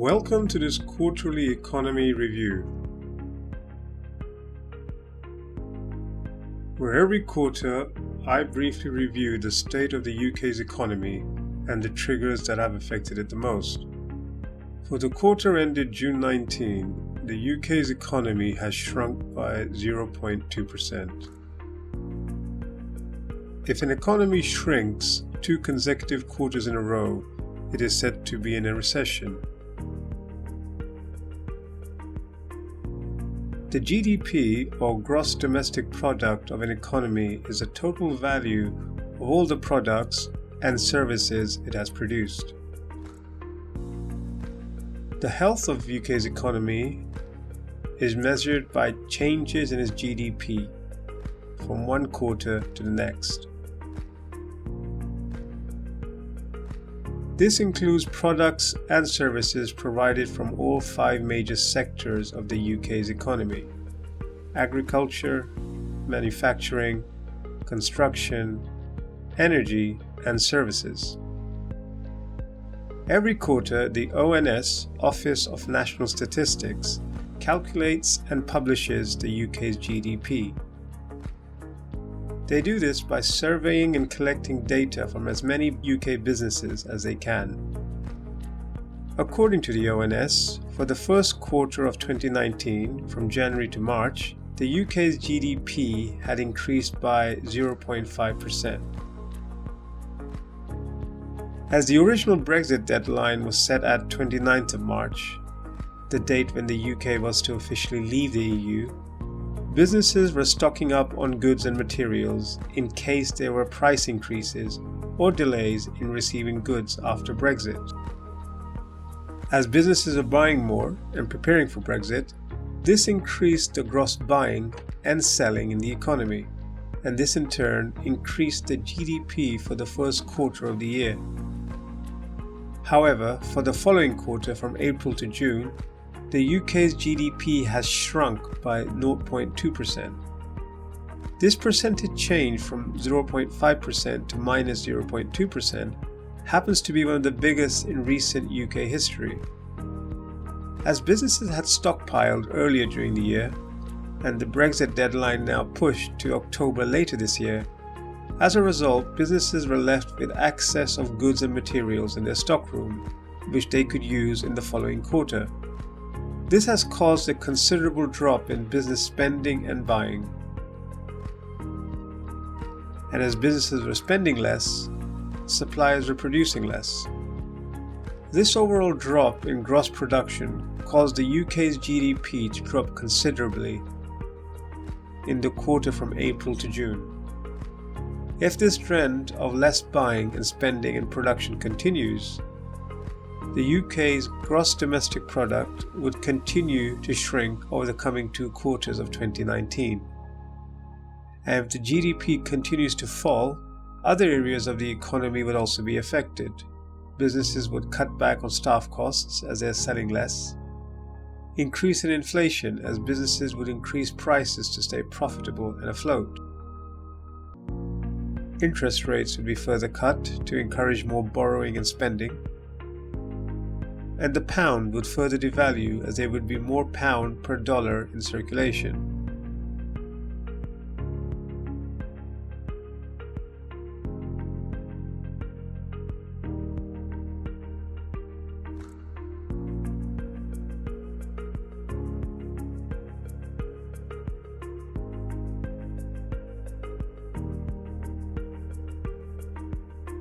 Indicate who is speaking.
Speaker 1: Welcome to this quarterly economy review, where every quarter I briefly review the state of the UK's economy and the triggers that have affected it the most. For the quarter ended June 19, the UK's economy has shrunk by 0.2%. If an economy shrinks 2 consecutive quarters in a row, it is said to be in a recession. The GDP, or gross domestic product, of an economy is the total value of all the products and services it has produced. The health of UK's economy is measured by changes in its GDP from one quarter to the next. This includes products and services provided from all 5 major sectors of the UK's economy: agriculture, manufacturing, construction, energy, and services. Every quarter, the ONS, Office of National Statistics, calculates and publishes the UK's GDP. They do this by surveying and collecting data from as many UK businesses as they can. According to the ONS, for the first quarter of 2019, from January to March, the UK's GDP had increased by 0.5%. As the original Brexit deadline was set at 29th of March, the date when the UK was to officially leave the EU, businesses were stocking up on goods and materials in case there were price increases or delays in receiving goods after Brexit. As businesses are buying more and preparing for Brexit, this increased the gross buying and selling in the economy, and this in turn increased the GDP for the first quarter of the year. However, for the following quarter from April to June, the UK's GDP has shrunk by 0.2%. This percentage change from 0.5% to minus 0.2% happens to be one of the biggest in recent UK history. As businesses had stockpiled earlier during the year, and the Brexit deadline now pushed to October later this year, as a result, businesses were left with excess of goods and materials in their stockroom, which they could use in the following quarter. This has caused a considerable drop in business spending and buying. And as businesses were spending less, suppliers were producing less. This overall drop in gross production caused the UK's GDP to drop considerably in the quarter from April to June. If this trend of less buying and spending and production continues, the UK's gross domestic product would continue to shrink over the coming 2 quarters of 2019. And if the GDP continues to fall, other areas of the economy would also be affected. Businesses would cut back on staff costs as they are selling less. Increase in inflation as businesses would increase prices to stay profitable and afloat. Interest rates would be further cut to encourage more borrowing and spending. And the pound would further devalue as there would be more pound per dollar in circulation.